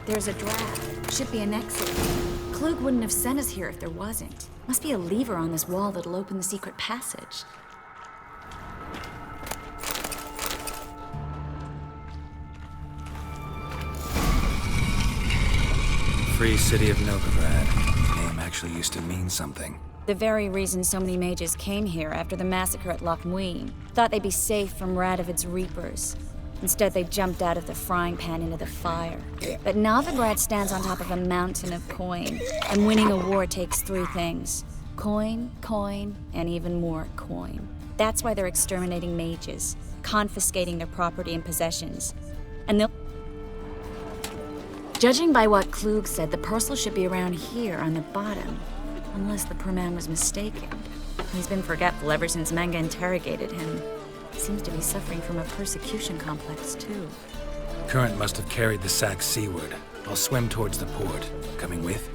There's a draft. Should be an exit. Klug wouldn't have sent us here if there wasn't. Must be a lever on this wall that'll open the secret passage. Free city of Novigrad. The name actually used to mean something. The very reason so many mages came here after the massacre at Loch Muin. Thought they'd be safe from Radovid's reapers. Instead, they jumped out of the frying pan into the fire. But Novigrad stands on top of a mountain of coin, and winning a war takes three things. Coin, coin, and even more coin. That's why they're exterminating mages, confiscating their property and possessions. And they'll... Judging by what Klug said, the parcel should be around here on the bottom. Unless the poor man was mistaken. He's been forgetful ever since Manga interrogated him. Seems to be suffering from a persecution complex, too. Current must have carried the sack seaward. I'll swim towards the port. Coming with?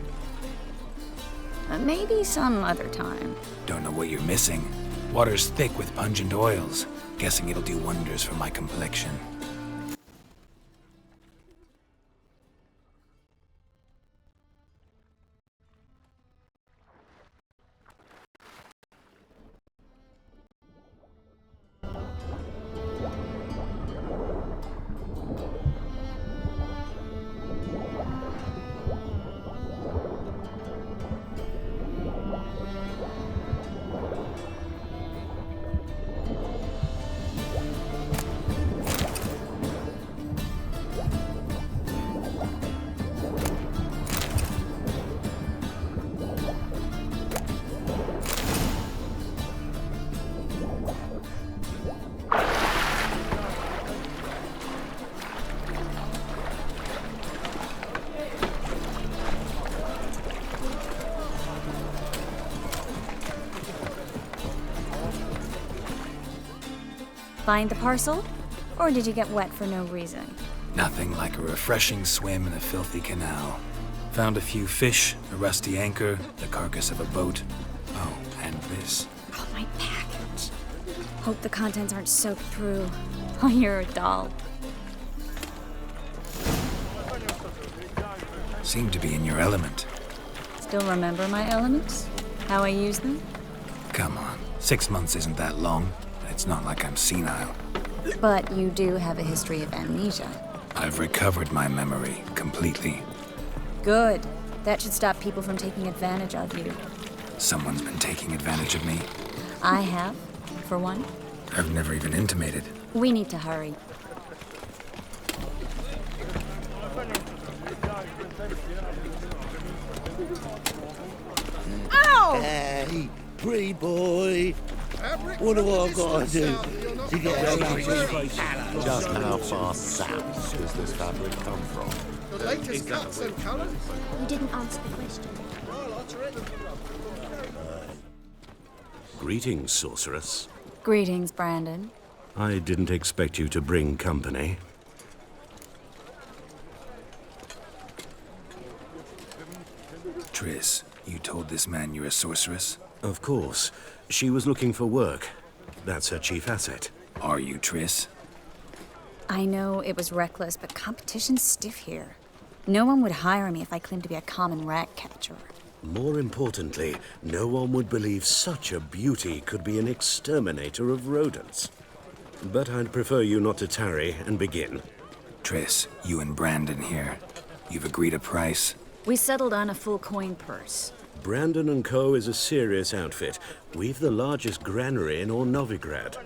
Maybe some other time. Don't know what you're missing. Water's thick with pungent oils. Guessing it'll do wonders for my complexion. Find the parcel? Or did you get wet for no reason? Nothing like a refreshing swim in a filthy canal. Found a few fish, a rusty anchor, the carcass of a boat. Oh, and this. Oh, my package. Hope the contents aren't soaked through. Oh, you're a doll. Seem to be in your element. Still remember my elements? How I use them? Come on, 6 months isn't that long. It's not like I'm senile. But you do have a history of amnesia. I've recovered my memory completely. Good. That should stop people from taking advantage of you. Someone's been taking advantage of me. I have, for one. I've never even intimated. We need to hurry. Ow! Hey, pretty boy. What do I gotta do to get out of here? Just how far south does this fabric come from? The latest cuts and colours? You didn't answer the question. Greetings, sorceress. Greetings, Brandon. I didn't expect you to bring company. Triss, you told this man you're a sorceress? Of course. She was looking for work. That's her chief asset. Are you, Triss? I know it was reckless, but competition's stiff here. No one would hire me if I claimed to be a common rat catcher. More importantly, no one would believe such a beauty could be an exterminator of rodents. But I'd prefer you not to tarry and begin. Triss, you and Brandon here. You've agreed a price? We settled on a full coin purse. Brandon & Co. is a serious outfit. We've the largest granary in all Novigrad.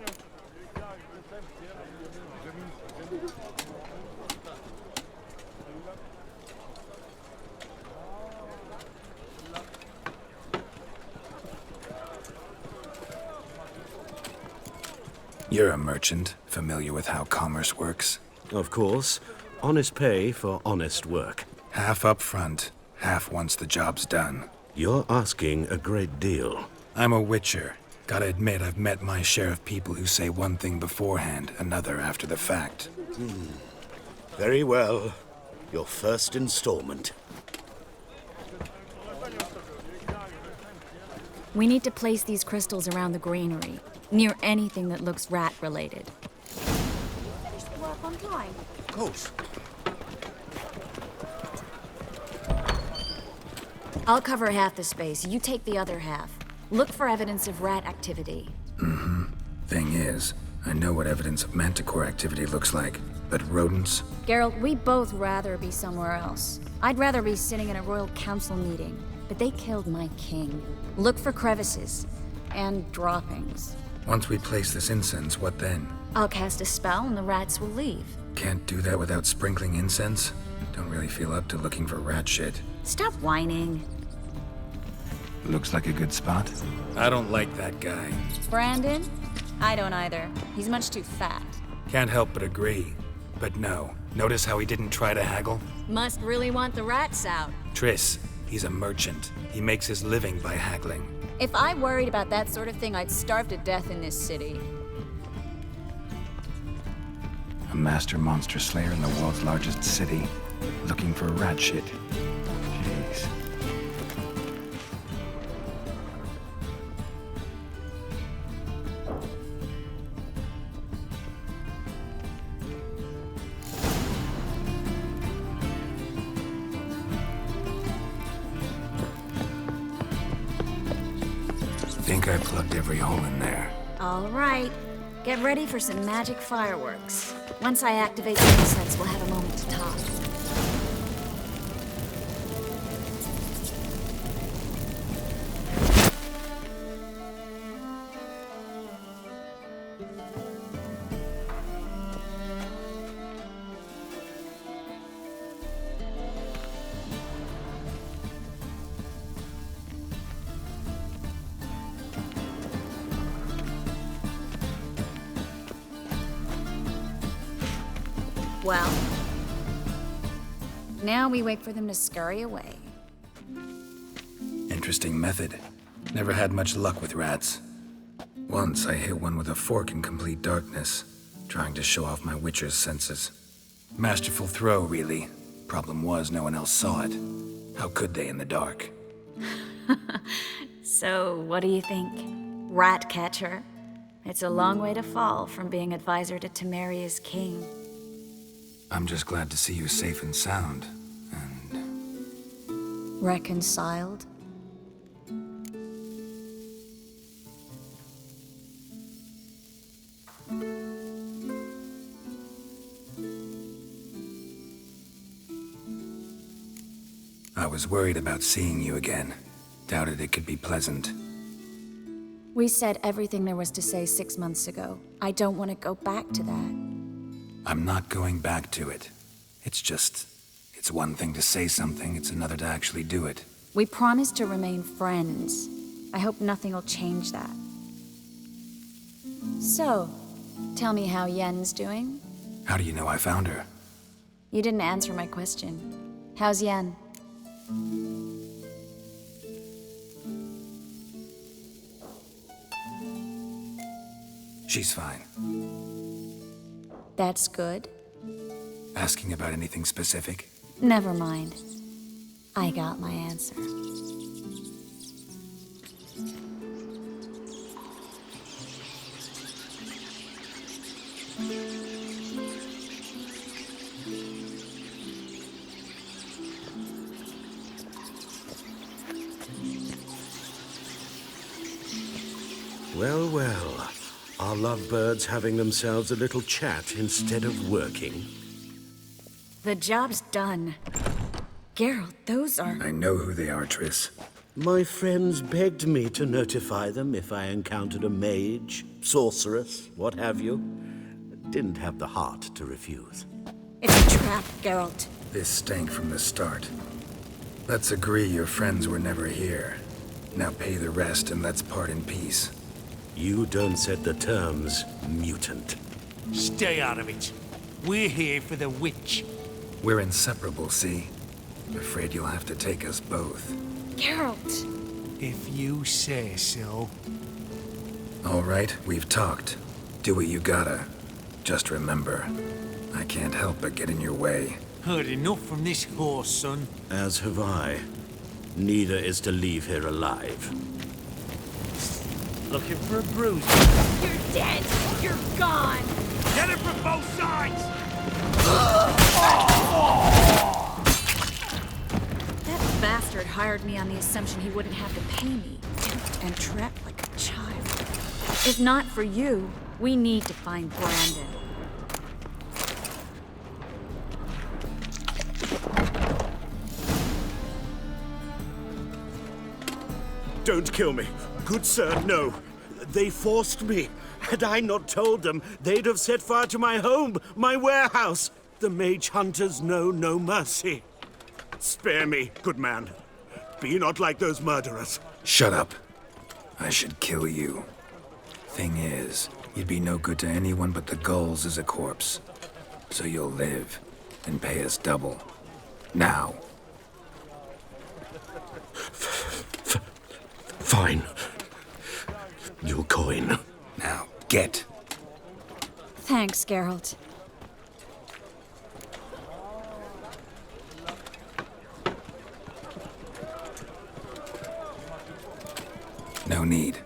You're a merchant, familiar with how commerce works? Of course. Honest pay for honest work. Half up front, half once the job's done. You're asking a great deal. I'm a witcher. Gotta admit, I've met my share of people who say one thing beforehand, another after the fact. Very well. Your first installment. We need to place these crystals around the granary, near anything that looks rat-related. Finish the work on time. Of course. I'll cover half the space, you take the other half. Look for evidence of rat activity. Thing is, I know what evidence of manticore activity looks like, but rodents? Geralt, we'd both rather be somewhere else. I'd rather be sitting in a royal council meeting, but they killed my king. Look for crevices and droppings. Once we place this incense, what then? I'll cast a spell and the rats will leave. Can't do that without sprinkling incense? Don't really feel up to looking for rat shit. Stop whining. Looks like a good spot. I don't like that guy. Brandon? I don't either. He's much too fat. Can't help but agree. But no. Notice how he didn't try to haggle? Must really want the rats out. Triss, he's a merchant. He makes his living by haggling. If I worried about that sort of thing, I'd starve to death in this city. A master monster slayer in the world's largest city. Looking for rat shit. Jeez. Think I plugged every hole in there. All right. Get ready for some magic fireworks. Once I activate the incense, we'll have a moment to talk. Well, now we wait for them to scurry away. Interesting method. Never had much luck with rats. Once I hit one with a fork in complete darkness, trying to show off my witcher's senses. Masterful throw, really. Problem was, no one else saw it. How could they in the dark? So, what do you think? Rat catcher? It's a long way to fall from being advisor to Temeria's king. I'm just glad to see you safe and sound, and... Reconciled? I was worried about seeing you again. Doubted it could be pleasant. We said everything there was to say 6 months ago. I don't want to go back to that. I'm not going back to it. It's one thing to say something, it's another to actually do it. We promised to remain friends. I hope nothing will change that. So, tell me how Yen's doing? How do you know I found her? You didn't answer my question. How's Yen? She's fine. That's good. Asking about anything specific? Never mind. I got my answer. Well, well. Are lovebirds having themselves a little chat instead of working? The job's done. Geralt, those are... I know who they are, Triss. My friends begged me to notify them if I encountered a mage, sorceress, what have you. Didn't have the heart to refuse. It's a trap, Geralt. This stank from the start. Let's agree your friends were never here. Now pay the rest and let's part in peace. You don't set the terms, mutant. Stay out of it. We're here for the witch. We're inseparable, see? Afraid you'll have to take us both. Geralt! If you say so. All right, we've talked. Do what you gotta. Just remember, I can't help but get in your way. Heard enough from this horse, son. As have I. Neither is to leave here alive. Looking for a bruise. You're dead! You're gone! Get it from both sides! That bastard hired hired me on the assumption he wouldn't have to pay me, duped and trapped like a child. If not for you, we need to find Brandon. Don't kill me. Good sir, no. They forced me. Had I not told them, they'd have set fire to my home, my warehouse. The mage hunters know no mercy. Spare me, good man. Be not like those murderers. Shut up. I should kill you. Thing is, you'd be no good to anyone but the gulls as a corpse. So you'll live and pay us double. Now. Fine. Your coin. Now, get. Thanks, Geralt. No need.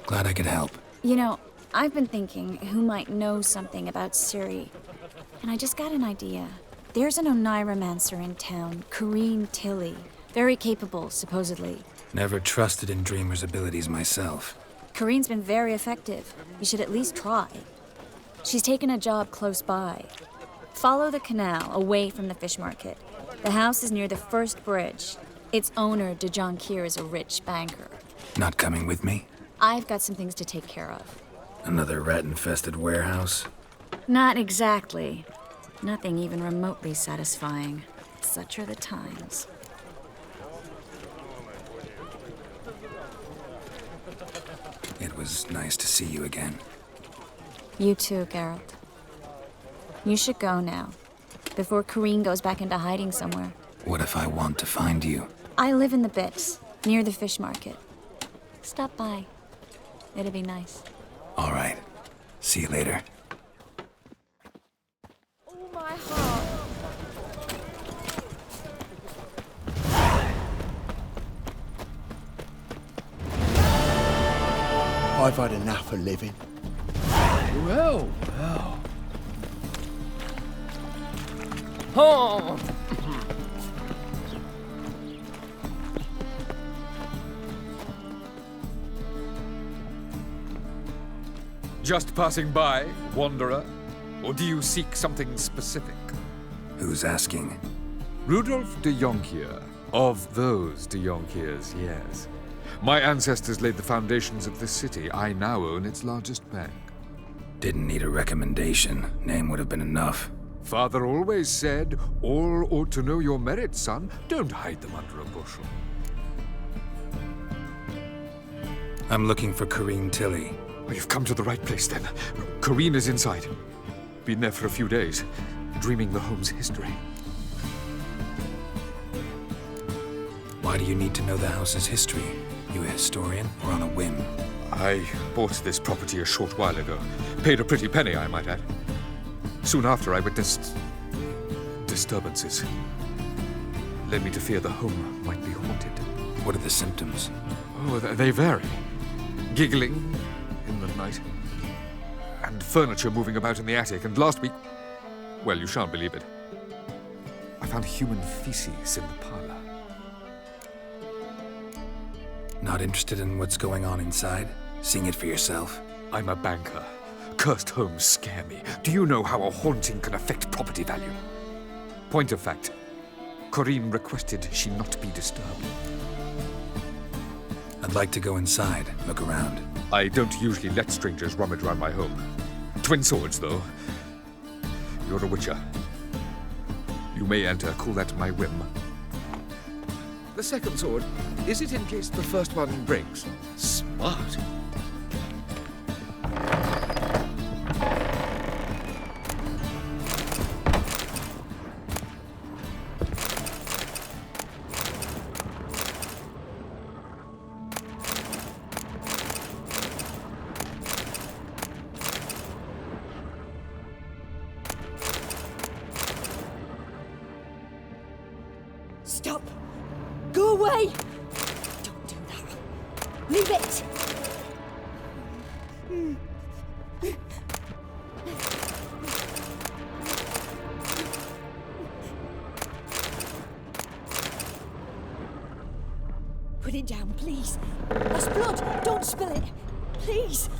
Glad I could help. You know, I've been thinking who might know something about Ciri. And I just got an idea. There's an Oneiromancer in town, Corrine Tilly. Very capable, supposedly. Never trusted in Dreamer's abilities myself. Corrine's been very effective. You should at least try. She's taken a job close by. Follow the canal away from the fish market. The house is near the first bridge. Its owner, de Jonquier, is a rich banker. Not coming with me? I've got some things to take care of. Another rat-infested warehouse? Not exactly. Nothing even remotely satisfying. Such are the times. It was nice to see you again. You too, Geralt. You should go now, before Corrine goes back into hiding somewhere. What if I want to find you? I live in the Bits, near the fish market. Stop by. It'd be nice. All right. See you later. Oh, my heart. I've had enough of living. Well, well. Oh! Just passing by, wanderer? Or do you seek something specific? Who's asking? Rudolf de Jonquier. Of those de Jonquiers, yes. My ancestors laid the foundations of this city. I now own its largest bank. Didn't need a recommendation. Name would have been enough. Father always said, all ought to know your merits, son. Don't hide them under a bushel. I'm looking for Corrine Tilly. Oh, you've come to the right place, then. Corrine is inside. Been there for a few days, dreaming the home's history. Why do you need to know the house's history? You a historian or on a whim? I bought this property a short while ago. Paid a pretty penny, I might add. Soon after, I witnessed disturbances. Led me to fear the home might be haunted. What are the symptoms? Oh, they vary. Giggling in the night. And furniture moving about in the attic. And last week, well, you shan't believe it, I found human feces in the parlor. Not interested in what's going on inside? Seeing it for yourself? I'm a banker. Cursed homes scare me. Do you know how a haunting can affect property value? Point of fact, Corrine requested she not be disturbed. I'd like to go inside, look around. I don't usually let strangers rummage around my home. Twin swords, though. You're a witcher. You may enter, call that my whim. The second sword, is it in case the first one breaks? Smart. Stop! Go away! Don't do that. Leave it! Put it down, please. That's blood. Don't spill it. Please.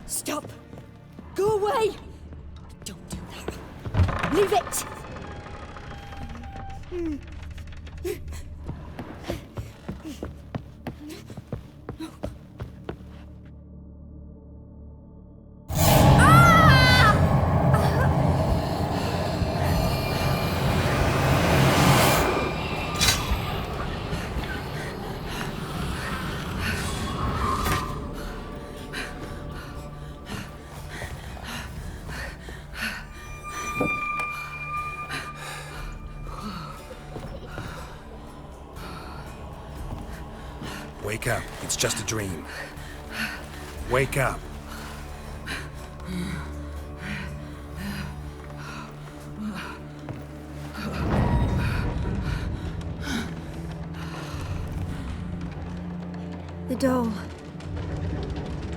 Stop! Go away! Don't do that. Leave it! Wake up. It's just a dream. Wake up. The doll.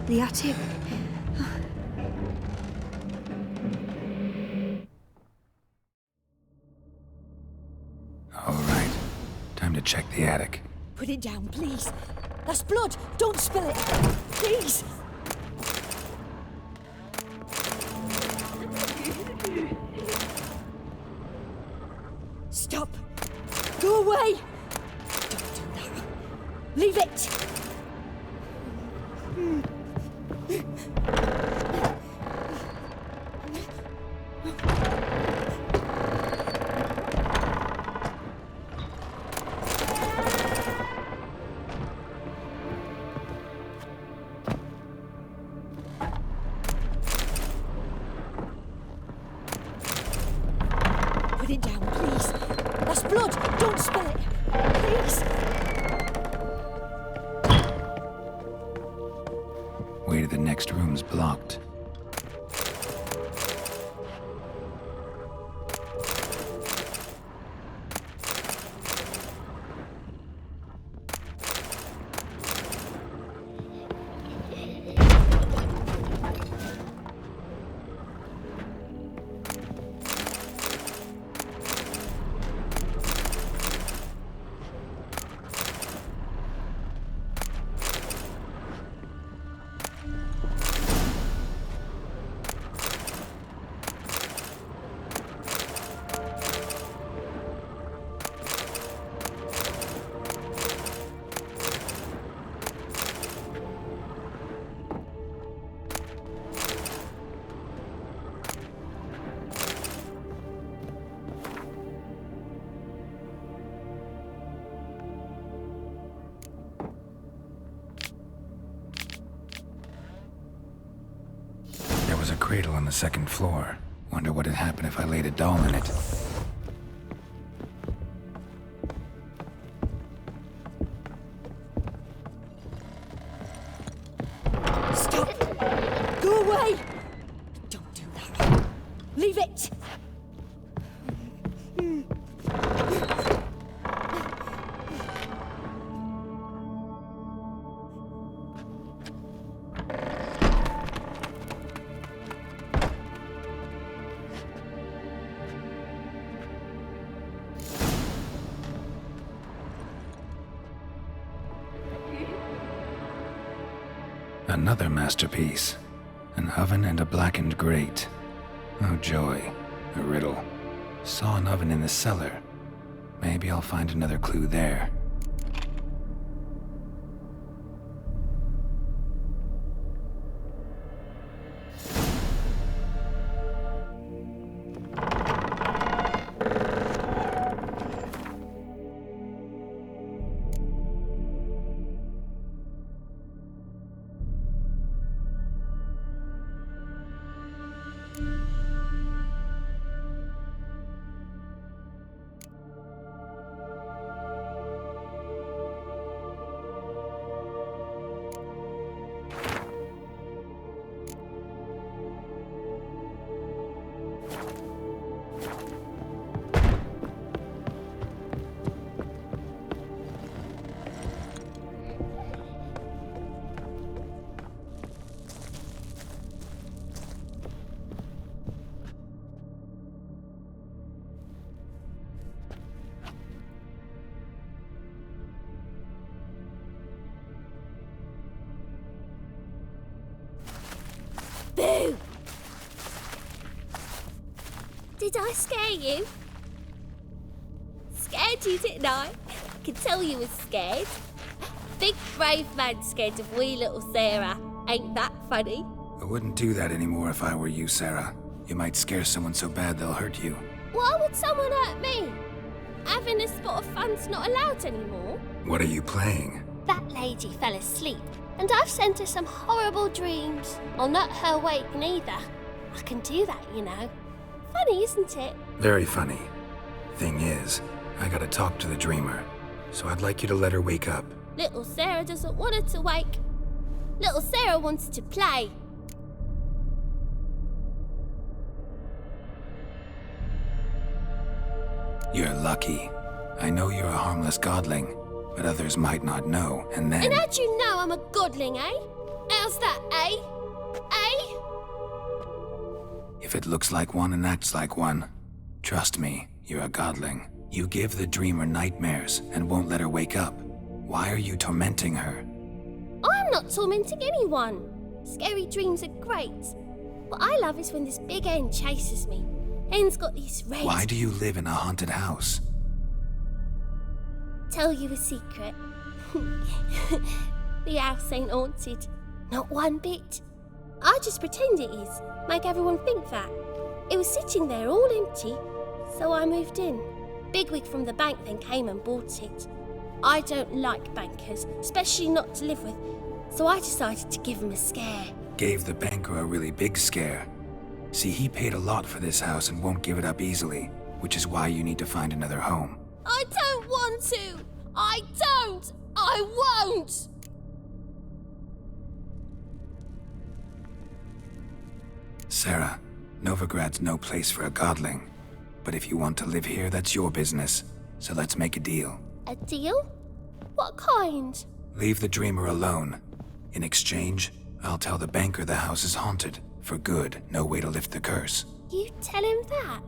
The attic. All right. Time to check the attic. Put it down, please. That's blood. Don't spill it. Please. Stop. Go away. Don't do that. Leave it. Put it down, please. That's blood. Don't spill it. Please. Way to the next room's blocked. There was a cradle on the second floor. Wonder what had happened if I laid a doll in it. Stop. Go away. Don't do that. Leave it. Another masterpiece. An oven and a blackened grate. Oh joy. A riddle. Saw an oven in the cellar. Maybe I'll find another clue there. Boo! Did I scare you? Scared you, didn't I? Can tell you was scared. Big brave man scared of wee little Sarah. Ain't that funny? I wouldn't do that anymore if I were you, Sarah. You might scare someone so bad they'll hurt you. Why would someone hurt me? Having a spot of fun's not allowed anymore. What are you playing? That lady fell asleep, and I've sent her some horrible dreams. I'll not her wake neither. I can do that, you know. Funny, isn't it? Very funny. Thing is, I gotta talk to the dreamer, so I'd like you to let her wake up. Little Sarah doesn't want her to wake. Little Sarah wants to play. You're lucky. I know you're a harmless godling, but others might not know, and then... And how'd you know I'm a godling, eh? How's that, eh? Eh? If it looks like one and acts like one, trust me, you're a godling. You give the dreamer nightmares and won't let her wake up. Why are you tormenting her? I'm not tormenting anyone. Scary dreams are great. What I love is when this big hen chases me. Hen's got these red... Why do you live in a haunted house? Tell you a secret. The house ain't haunted. Not one bit. I just pretend it is. Make everyone think that. It was sitting there all empty, so I moved in. Bigwig from the bank then came and bought it. I don't like bankers, especially not to live with, so I decided to give him a scare. Gave the banker a really big scare. See, he paid a lot for this house and won't give it up easily, which is why you need to find another home. I don't want to! I don't! I won't! Sarah, Novigrad's no place for a godling. But if you want to live here, that's your business. So let's make a deal. A deal? What kind? Leave the dreamer alone. In exchange, I'll tell the banker the house is haunted. For good, no way to lift the curse. You tell him that?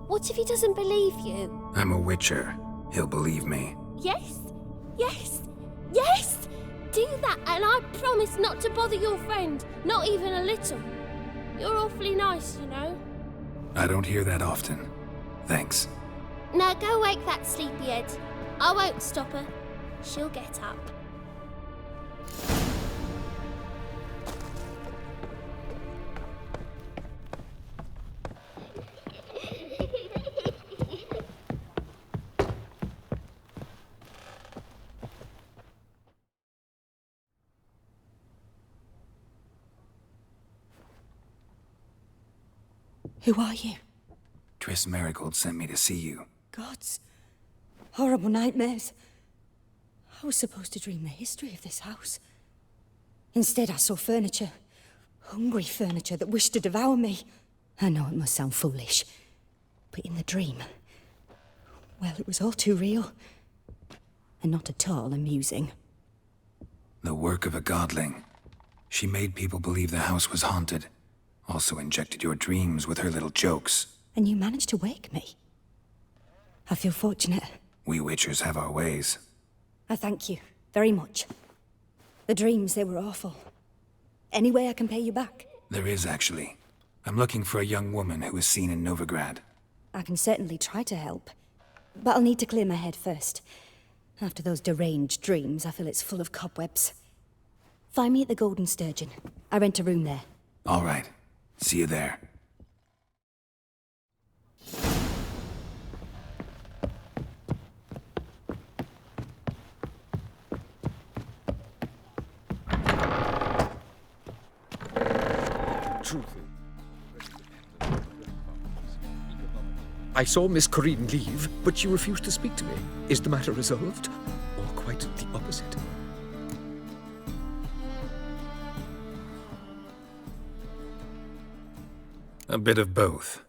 What if he doesn't believe you? I'm a witcher. He'll believe me. Yes, yes, yes! Do that and I promise not to bother your friend, not even a little. You're awfully nice, you know. I don't hear that often. Thanks. Now go wake that sleepyhead. I won't stop her. She'll get up. Who are you? Triss Marigold sent me to see you. Gods. Horrible nightmares. I was supposed to dream the history of this house. Instead, I saw furniture. Hungry furniture that wished to devour me. I know it must sound foolish, but in the dream, well, it was all too real. And not at all amusing. The work of a godling. She made people believe the house was haunted. Also injected your dreams with her little jokes. And you managed to wake me. I feel fortunate. We witchers have our ways. I thank you very much. The dreams, they were awful. Any way I can pay you back? There is, actually. I'm looking for a young woman who was seen in Novigrad. I can certainly try to help. But I'll need to clear my head first. After those deranged dreams, I feel it's full of cobwebs. Find me at the Golden Sturgeon. I rent a room there. All right. See you there. I saw Miss Corinne leave, but she refused to speak to me. Is the matter resolved? Or quite the opposite? A bit of both.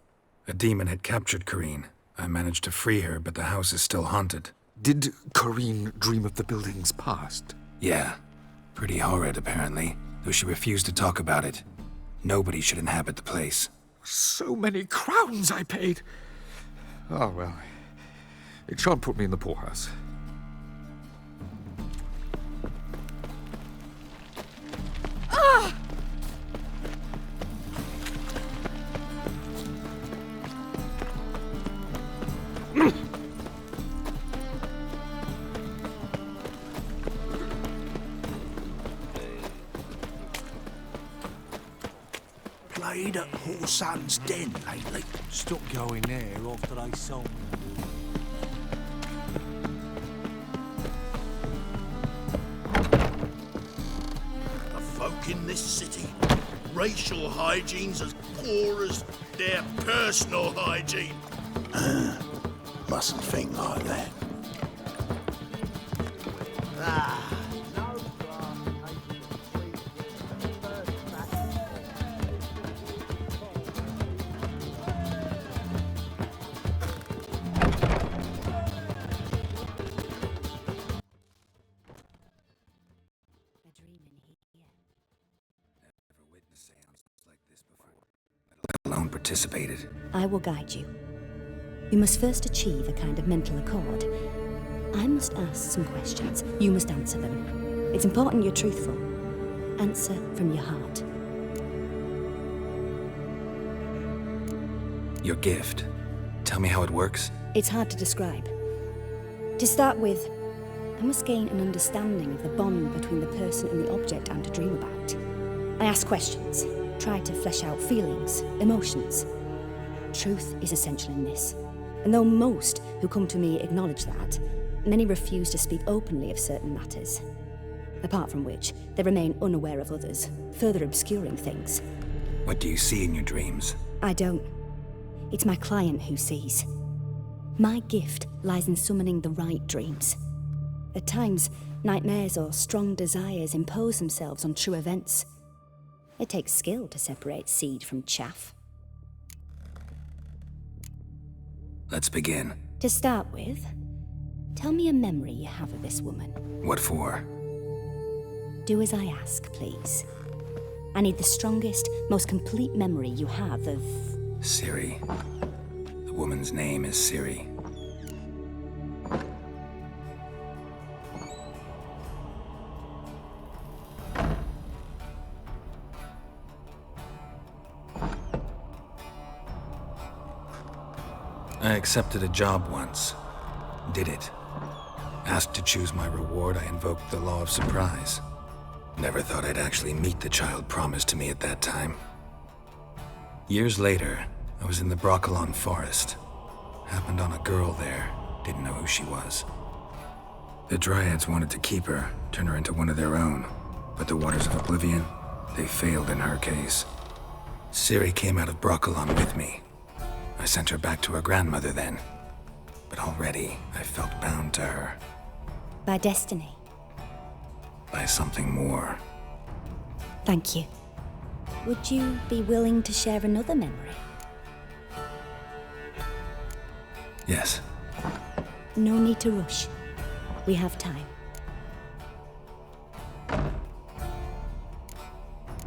A demon had captured Corinne. I managed to free her, but the house is still haunted. Did Corinne dream of the building's past? Yeah. Pretty horrid, apparently, though she refused to talk about it. Nobody should inhabit the place. So many crowns I paid! Oh, well. It shan't put me in the poorhouse. Played at Horsan's Den lately. Stopped going there after they sold me. The folk in this city, racial hygiene's as poor as their personal hygiene. Mustn't think like that. Alone participated. I will guide you. You must first achieve a kind of mental accord. I must ask some questions. You must answer them. It's important you're truthful. Answer from your heart. Your gift. Tell me how it works. It's hard to describe. To start with, I must gain an understanding of the bond between the person and the object I'm to dream about. I ask questions, try to flesh out feelings, emotions. Truth is essential in this. And though most who come to me acknowledge that, many refuse to speak openly of certain matters. Apart from which, they remain unaware of others, further obscuring things. What do you see in your dreams? I don't. It's my client who sees. My gift lies in summoning the right dreams. At times, nightmares or strong desires impose themselves on true events. It takes skill to separate seed from chaff. Let's begin. To start with, tell me a memory you have of this woman. What for? Do as I ask, please. I need the strongest, most complete memory you have of... Ciri. The woman's name is Ciri. I accepted a job once. Did it. Asked to choose my reward, I invoked the law of surprise. Never thought I'd actually meet the child promised to me at that time. Years later, I was in the Broccolon forest. Happened on a girl there. Didn't know who she was. The Dryads wanted to keep her, turn her into one of their own. But the Waters of Oblivion, they failed in her case. Ciri came out of Broccolon with me. I sent her back to her grandmother then. But already, I felt bound to her. By destiny. By something more. Thank you. Would you be willing to share another memory? Yes. No need to rush. We have time.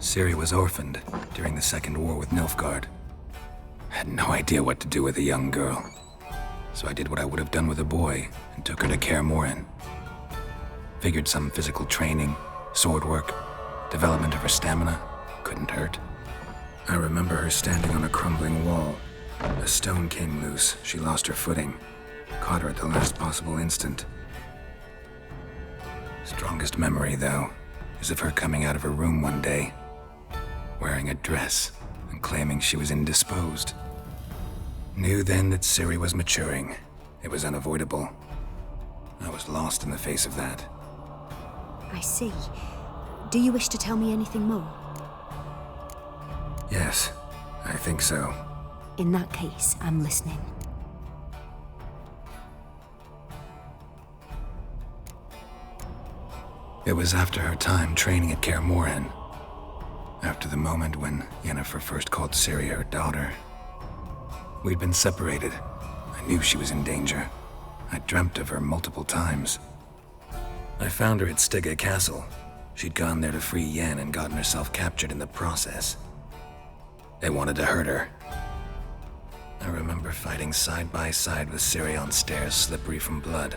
Ciri was orphaned during the Second War with Nilfgaard. Had no idea what to do with a young girl. So I did what I would have done with a boy and took her to Kaer Morhen. Figured some physical training, Sword work, development of her stamina, couldn't hurt. I remember her standing on a crumbling wall. A stone came loose, she lost her footing. Caught her at the last possible instant. Strongest memory, though, is of her coming out of her room one day, wearing a dress and claiming she was indisposed. Knew then that Ciri was maturing. It was unavoidable. I was lost in the face of that. I see. Do you wish to tell me anything more? Yes, I think so. In that case, I'm listening. It was after her time training at Kaer Morhen. After the moment when Yennefer first called Ciri her daughter. We'd been separated. I knew she was in danger. I dreamt of her multiple times. I found her at Stygga Castle. She'd gone there to free Yen and gotten herself captured in the process. They wanted to hurt her. I remember fighting side by side with Ciri on stairs slippery from blood.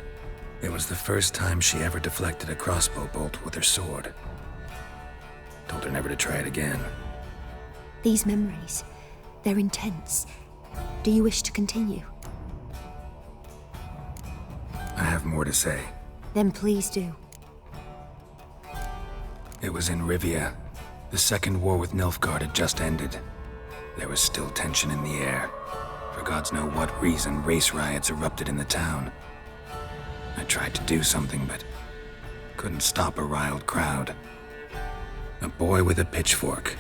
It was the first time she ever deflected a crossbow bolt with her sword. Told her never to try it again. These memories, they're intense. Do you wish to continue? I have more to say. Then please do. It was in Rivia. The second war with Nilfgaard had just ended. There was still tension in the air. For gods know what reason, race riots erupted in the town. I tried to do something, but couldn't stop a riled crowd. A boy with a pitchfork.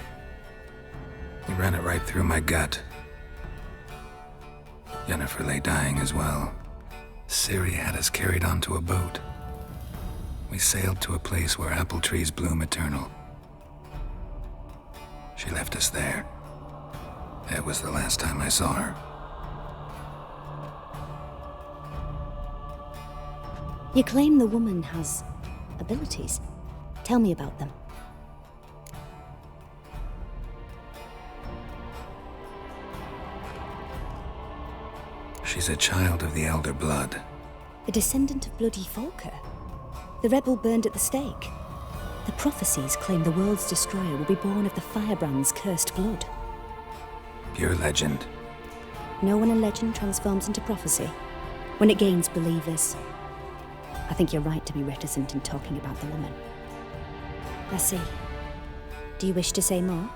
He ran it right through my gut. Yennefer lay dying as well. Ciri had us carried onto a boat. We sailed to a place where apple trees bloom eternal. She left us there. That was the last time I saw her. You claim the woman has abilities. Tell me about them. She's a child of the Elder Blood. A descendant of bloody Volker. The rebel burned at the stake. The prophecies claim the world's destroyer will be born of the firebrand's cursed blood. Pure legend. Know when a legend transforms into prophecy? When it gains believers. I think you're right to be reticent in talking about the woman. I see. Do you wish to say more?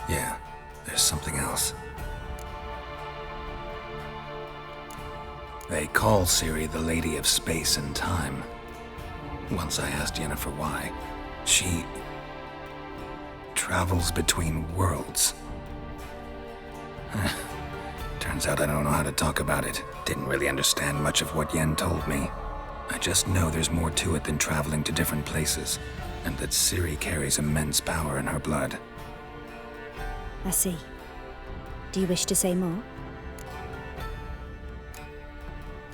Yeah, there's something else. They call Ciri the Lady of Space and Time. Once I asked Yennefer why. She travels between worlds. Turns out I don't know how to talk about it. Didn't really understand much of what Yen told me. I just know there's more to it than traveling to different places, and that Ciri carries immense power in her blood. I see. Do you wish to say more?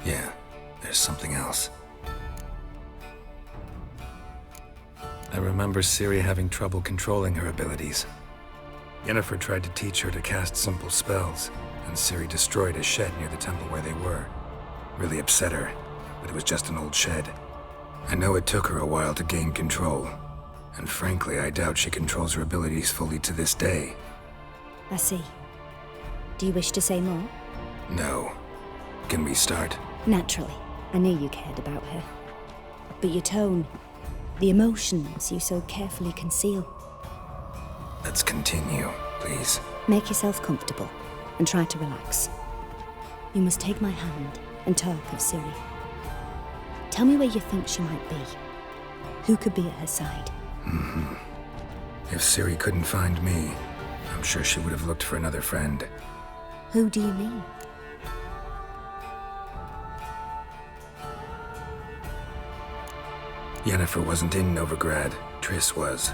Yeah, there's something else. I remember Ciri having trouble controlling her abilities. Yennefer tried to teach her to cast simple spells, and Ciri destroyed a shed near the temple where they were. Really upset her, but it was just an old shed. I know it took her a while to gain control, and frankly, I doubt she controls her abilities fully to this day. I see. Do you wish to say more? No. Can we start? Naturally. I knew you cared about her. But your tone, the emotions you so carefully conceal. Let's continue, please. Make yourself comfortable and try to relax. You must take my hand and talk of Ciri. Tell me where you think she might be. Who could be at her side? If Ciri couldn't find me, I'm sure she would have looked for another friend. Who do you mean? Yennefer wasn't in Novigrad. Triss was.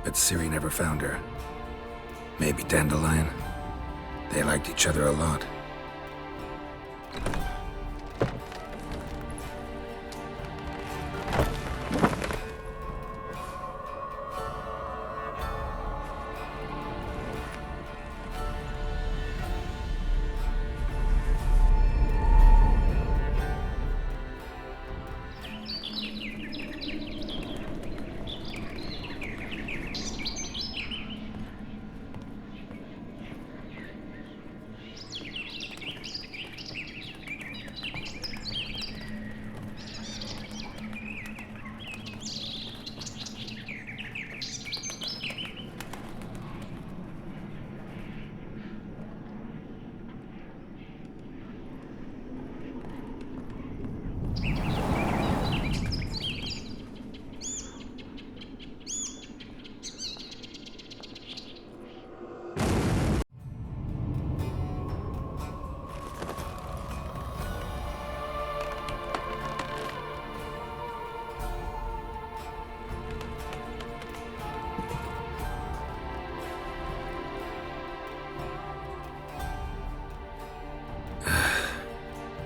But Ciri never found her. Maybe Dandelion. They liked each other a lot.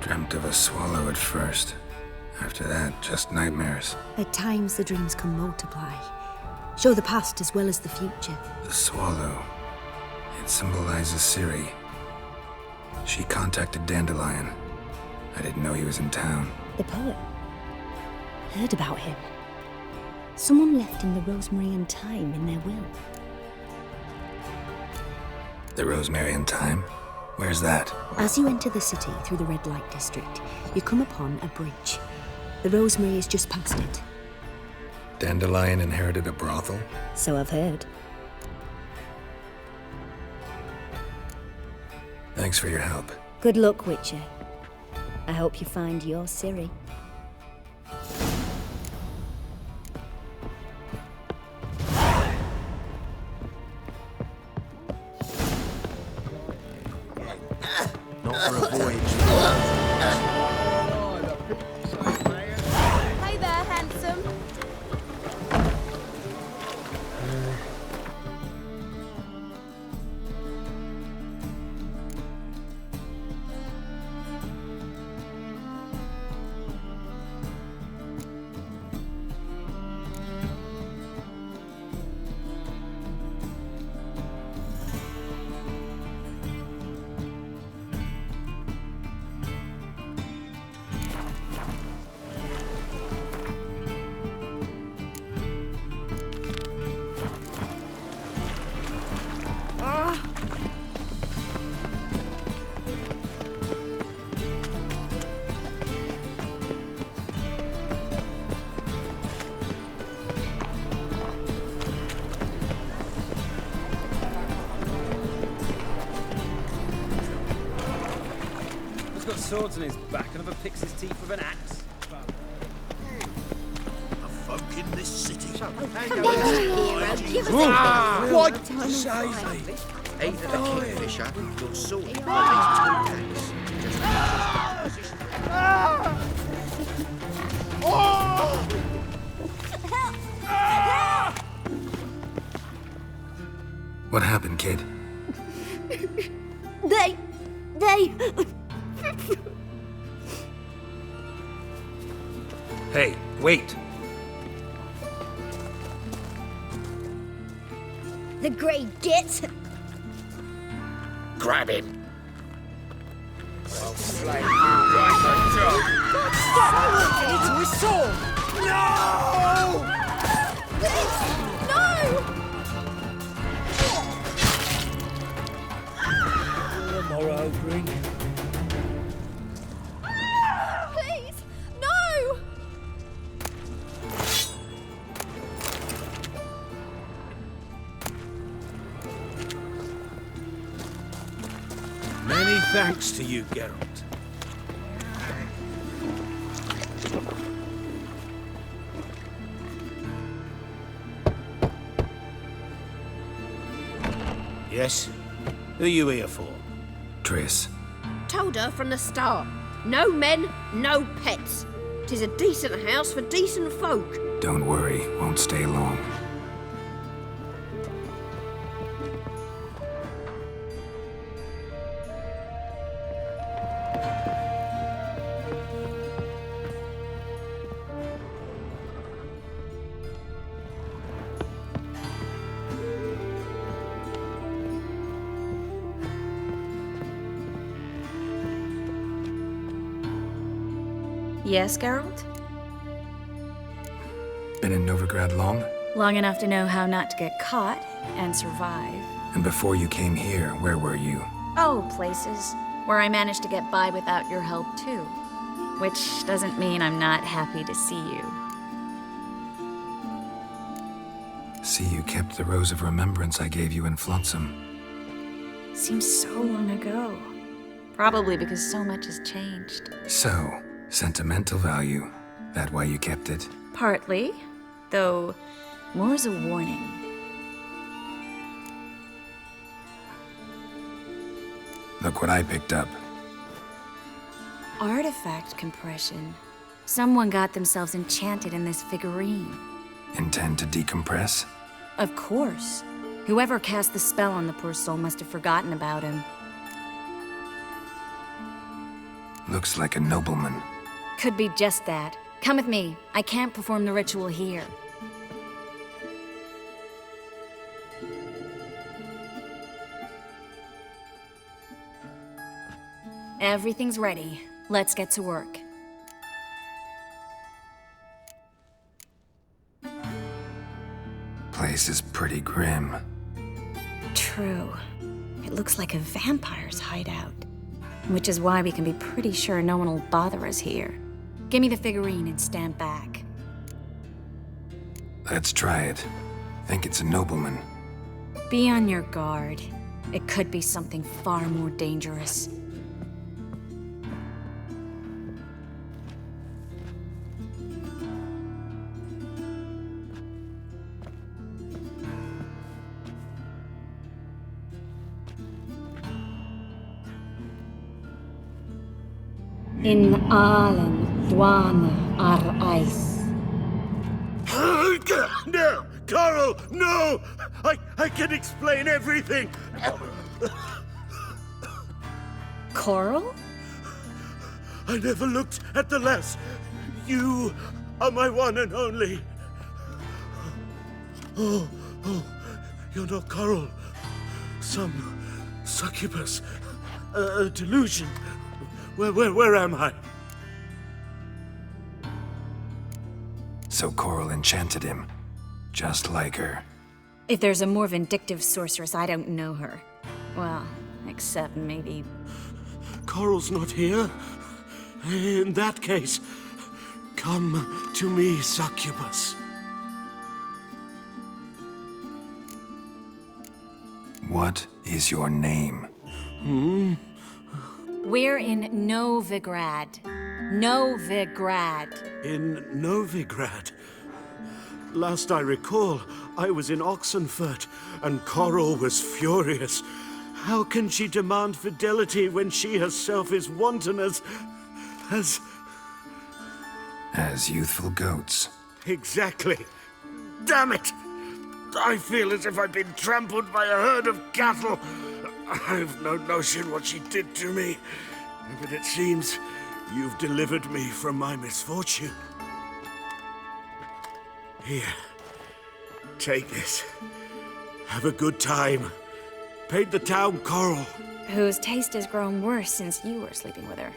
Dreamt of a swallow at first. After that, just nightmares. At times, the dreams can multiply, show the past as well as the future. The swallow. It symbolizes Ciri. She contacted Dandelion. I didn't know he was in town. The poet. Heard about him. Someone left him the rosemary and thyme in their will. The Rosemary and Thyme? Where's that? As you enter the city through the red light district, you come upon a bridge. The rosemary is just past it. Dandelion inherited a brothel? So I've heard. Thanks for your help. Good luck, Witcher. I hope you find your Ciri. Not for a voyage. Hey there, handsome. He's got swords in his back and ever picks his teeth with an axe. The folk in this city. What? Either the kingfisher, your sword, or these two cats. What happened, kid? They... Hey, wait! The Grey Git! Grab him. Please, no! Many thanks to you, Geralt. Yes? Who are you here for? Triss. Told her from the start. No men, no pets. 'Tis a decent house for decent folk. Don't worry, won't stay long. Yes, Geralt? Been in Novigrad long? Long enough to know how not to get caught and survive. And before you came here, where were you? Oh, places where I managed to get by without your help, too. Which doesn't mean I'm not happy to see you. See, you kept the Rose of Remembrance I gave you in Flotsam. Seems so long ago. Probably because so much has changed. So, sentimental value. That why you kept it? Partly, though more as a warning. Look what I picked up. Artifact compression. Someone got themselves enchanted in this figurine. Intend to decompress? Of course. Whoever cast the spell on the poor soul must have forgotten about him. Looks like a nobleman. Could be just that. Come with me. I can't perform the ritual here. Everything's ready. Let's get to work. Place is pretty grim. True. It looks like a vampire's hideout. Which is why we can be pretty sure no one will bother us here. Give me the figurine and stand back. Let's try it. Think it's a nobleman. Be on your guard. It could be something far more dangerous. In allen dwana ar eis. No! Coral, no! I can explain everything! Coral? I never looked at the lass. You are my one and only. Oh, you're not Coral. Some succubus. A delusion. Where am I? So Coral enchanted him. Just like her. If there's a more vindictive sorceress, I don't know her. Well, except maybe... Coral's not here. In that case, come to me, succubus. What is your name? We're in Novigrad. Novigrad. In Novigrad? Last I recall, I was in Oxenfurt, and Coral was furious. How can she demand fidelity when she herself is wanton as youthful goats. Exactly. Damn it! I feel as if I've been trampled by a herd of cattle. I've no notion what she did to me, but it seems you've delivered me from my misfortune. Here, take this. Have a good time. Paint the town Coral. Whose taste has grown worse since you were sleeping with her.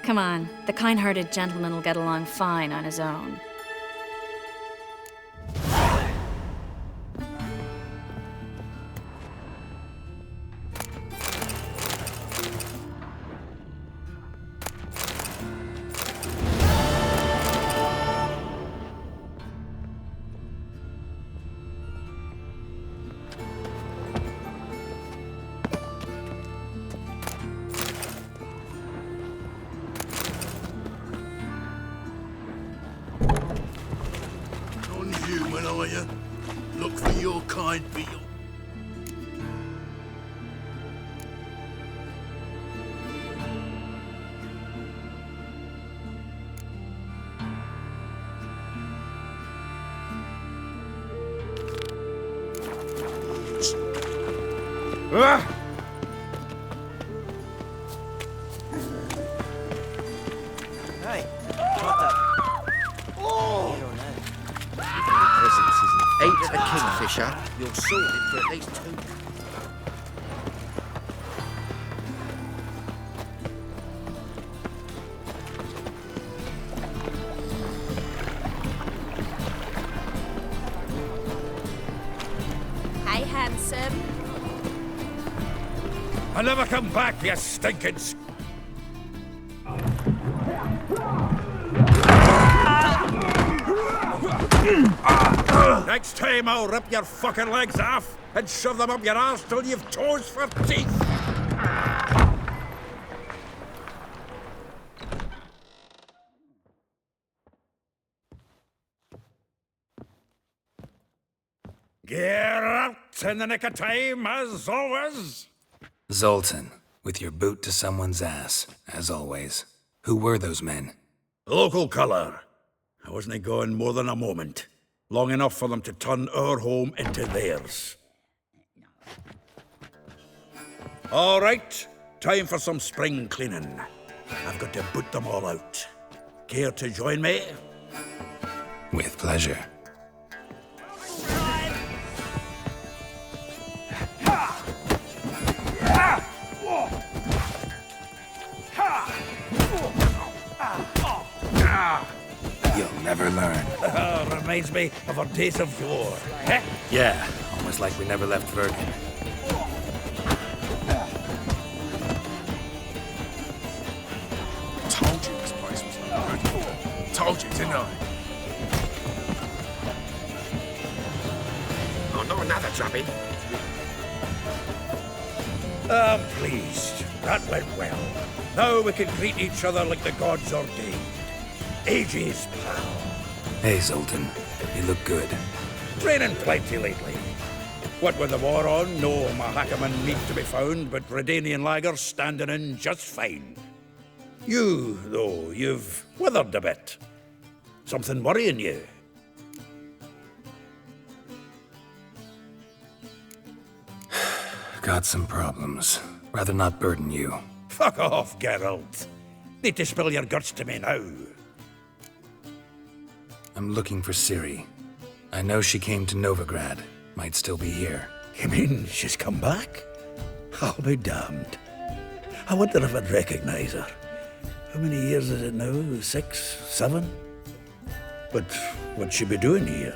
Come on, the kind-hearted gentleman will get along fine on his own. Non-human, are you? Look for your kind for your... Hey, what the? Oh! You don't know. Ate a kingfisher, you're sorted for at least 2. Hey, handsome. I'll never come back, you stinking... Next time I'll rip your fucking legs off and shove them up your arse till you've toes for teeth. Get out in the nick of time, as always. Zoltan, with your boot to someone's ass, as always. Who were those men? Local colour. I wasn't gone more than a moment. Long enough for them to turn our home into theirs. All right, time for some spring cleaning. I've got to put them all out. Care to join me? With pleasure. You'll never learn. Reminds me of our days of yore. Yeah, almost like we never left Virgin. Told you this place was no good. Told you, didn't I? Oh, not another drubbing. I'm pleased. That went well. Now we can greet each other like the gods ordained. Ages, pal. Hey, Zoltan. You look good. Training plenty lately. What with the war on, no Mahakaman meat to be found, but Redanian lagers standing in just fine. You, though, you've withered a bit. Something worrying you? Got some problems. Rather not burden you. Fuck off, Geralt. Need to spill your guts to me now. I'm looking for Ciri. I know she came to Novigrad. Might still be here. You mean she's come back? I'll be damned. I wonder if I'd recognize her. How many years is it now? 6, 7? But what'd she be doing here?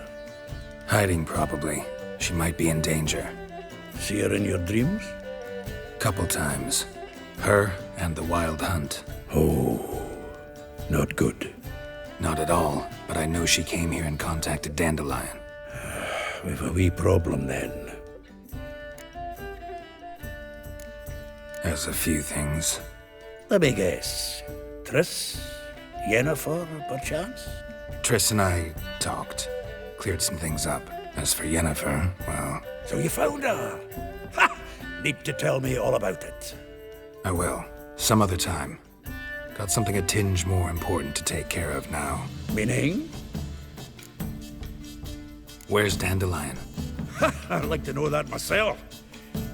Hiding, probably. She might be in danger. See her in your dreams? Couple times. Her and the Wild Hunt. Oh, not good. Not at all, but I know she came here and contacted Dandelion. We've a wee problem then. There's a few things. Let me guess. Triss? Yennefer, perchance? Triss and I talked. Cleared some things up. As for Yennefer, well... So you found her? Ha! Need to tell me all about it. I will. Some other time. Got something a tinge more important to take care of now. Meaning? Where's Dandelion? I'd like to know that myself.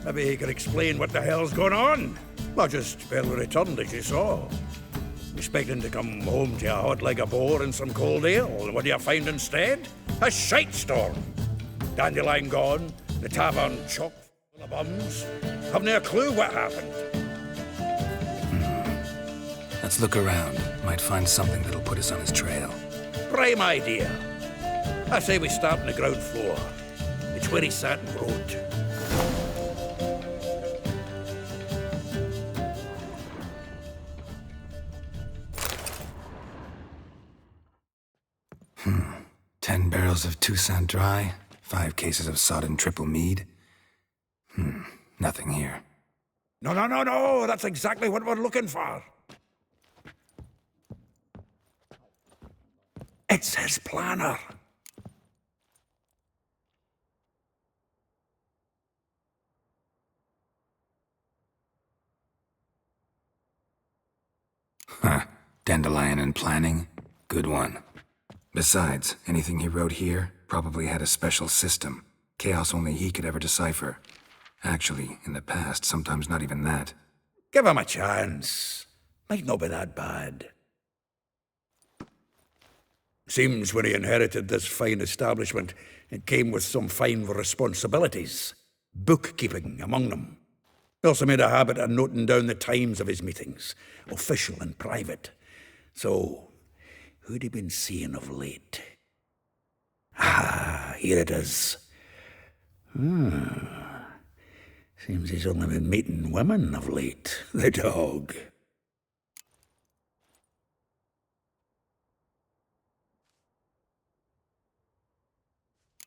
Maybe he could explain what the hell's going on. I just barely returned, as you saw. Expecting to come home to a hot like a boar and some cold ale, and what do you find instead? A shite storm. Dandelion gone, the tavern chock full of bums. Haven't a clue what happened. Let's look around. Might find something that'll put us on his trail. Prime idea. I say we start on the ground floor. It's where he sat and wrote. Hmm. 10 barrels of Toussaint Dry, 5 cases of sodden triple mead. Nothing here. No. That's exactly what we're looking for. It's his planner. Huh. Dandelion and planning? Good one. Besides, anything he wrote here probably had a special system. Chaos only he could ever decipher. Actually, in the past, sometimes not even that. Give him a chance. Might not be that bad. Seems when he inherited this fine establishment, it came with some fine responsibilities. Bookkeeping among them. He also made a habit of noting down the times of his meetings, official and private. So, who'd he been seeing of late? Ah, here it is. Seems he's only been meeting women of late, the dog.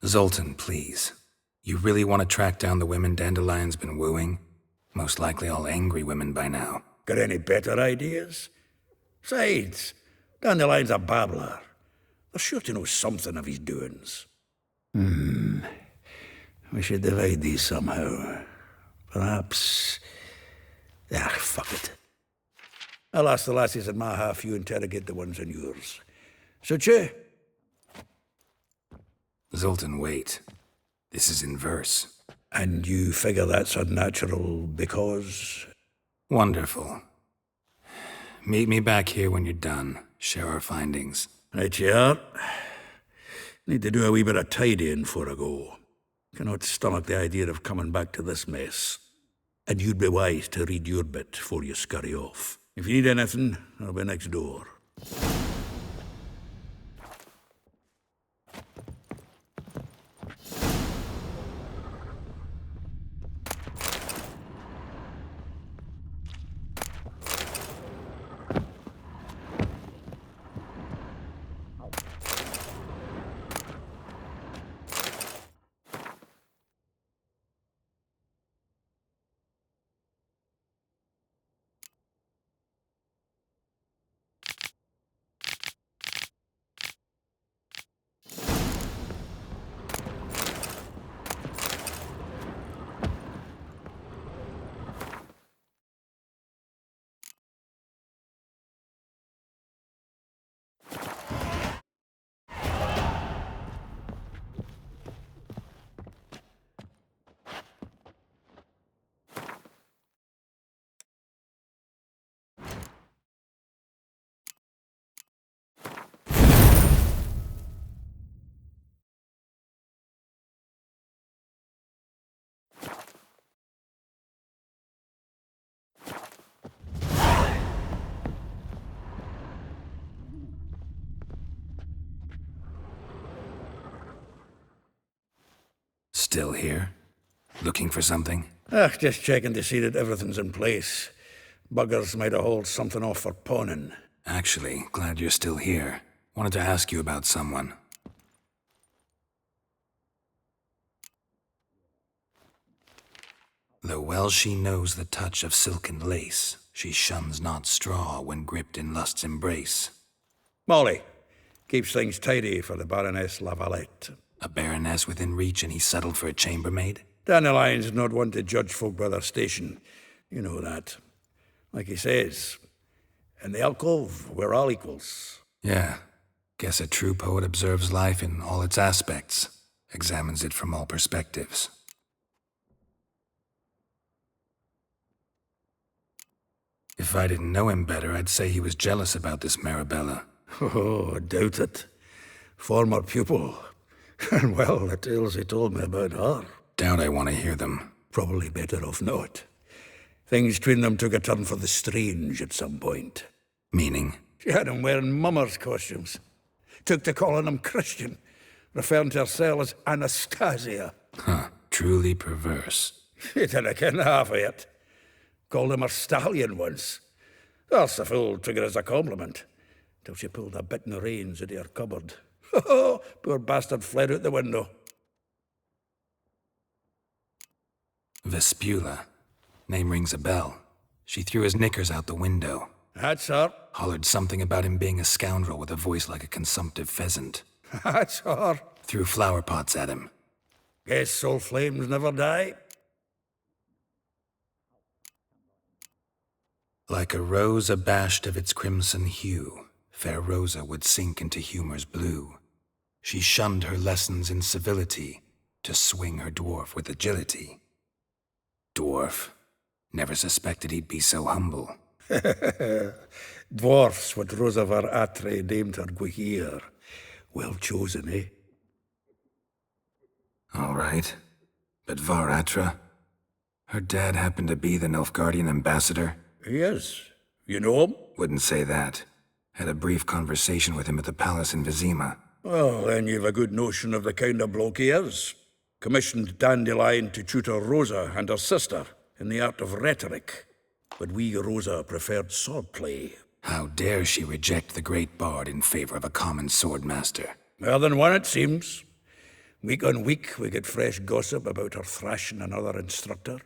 Zoltan, please. You really want to track down the women Dandelion's been wooing? Most likely all angry women by now. Got any better ideas? Besides, Dandelion's a babbler. They're sure to know something of his doings. We should divide these somehow. Perhaps... fuck it. I'll ask the lassies in my half, you interrogate the ones in yours. Suit you? Zoltan, wait. This is in verse. And you figure that's unnatural because... Wonderful. Meet me back here when you're done. Share our findings. Right you are. Need to do a wee bit of tidying before I go. Cannot stomach the idea of coming back to this mess. And you'd be wise to read your bit before you scurry off. If you need anything, I'll be next door. Still here? Looking for something? Just checking to see that everything's in place. Buggers might have hauled something off for pawning. Actually, glad you're still here. Wanted to ask you about someone. Though well she knows the touch of silken lace, she shuns not straw when gripped in lust's embrace. Molly. Keeps things tidy for the Baroness Lavalette. A baroness within reach and he settled for a chambermaid? Dandelion's not one to judge folk by their station. You know that. Like he says, in the alcove, we're all equals. Yeah. Guess a true poet observes life in all its aspects, examines it from all perspectives. If I didn't know him better, I'd say he was jealous about this Marabella. Oh, doubt it. Former pupil. And well, the tales he told me about her. Doubt I want to hear them. Probably better off not. Things between them took a turn for the strange at some point. Meaning? She had him wearing mummers' costumes. Took to calling him Christian, referring to herself as Anastasia. Huh, truly perverse. He didn't ken half of it. Called him her stallion once. That's the fool took it as a compliment, till she pulled a bit in the reins into her cupboard. Oh, poor bastard fled out the window. Vespula. Name rings a bell. She threw his knickers out the window. That's her. Hollered something about him being a scoundrel with a voice like a consumptive pheasant. That's her. Threw flower pots at him. Guess soul flames never die. Like a rose abashed of its crimson hue, fair Rosa would sink into humor's blue. She shunned her lessons in civility to swing her dwarf with agility. Dwarf. Never suspected he'd be so humble. Dwarfs what Rosa var Atre named her Guihir. Well chosen, eh? All right. But Var Atra? Her dad happened to be the Nilfgaardian ambassador? He is. You know him? Wouldn't say that. Had a brief conversation with him at the palace in Vizima. Well, then you've a good notion of the kind of bloke he is. Commissioned Dandelion to tutor Rosa and her sister in the art of rhetoric. But we Rosa preferred swordplay. How dare she reject the great bard in favor of a common swordmaster? More than one, it seems. Week on week, we get fresh gossip about her thrashing another instructor.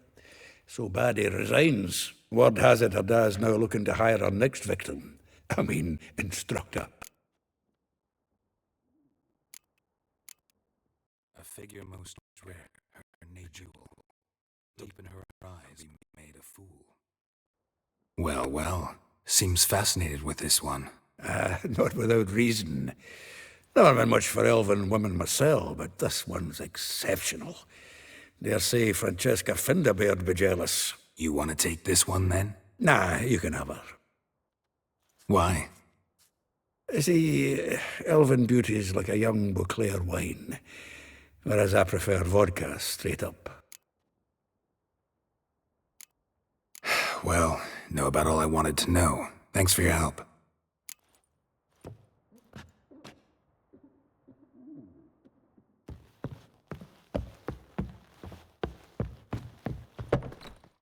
So bad he resigns. Word has it her dad's now looking to hire her next victim. I mean, instructor. A figure most rare, her jewel. Deep in her eyes, he made a fool. Well, well. Seems fascinated with this one. Not without reason. Never been much for elven women myself, but this one's exceptional. Dare say Francesca Finderbeard be jealous. You want to take this one, then? Nah, you can have her. Why? See, elven beauty's like a young Beauclair wine, whereas I prefer vodka straight up. Well, know about all I wanted to know. Thanks for your help.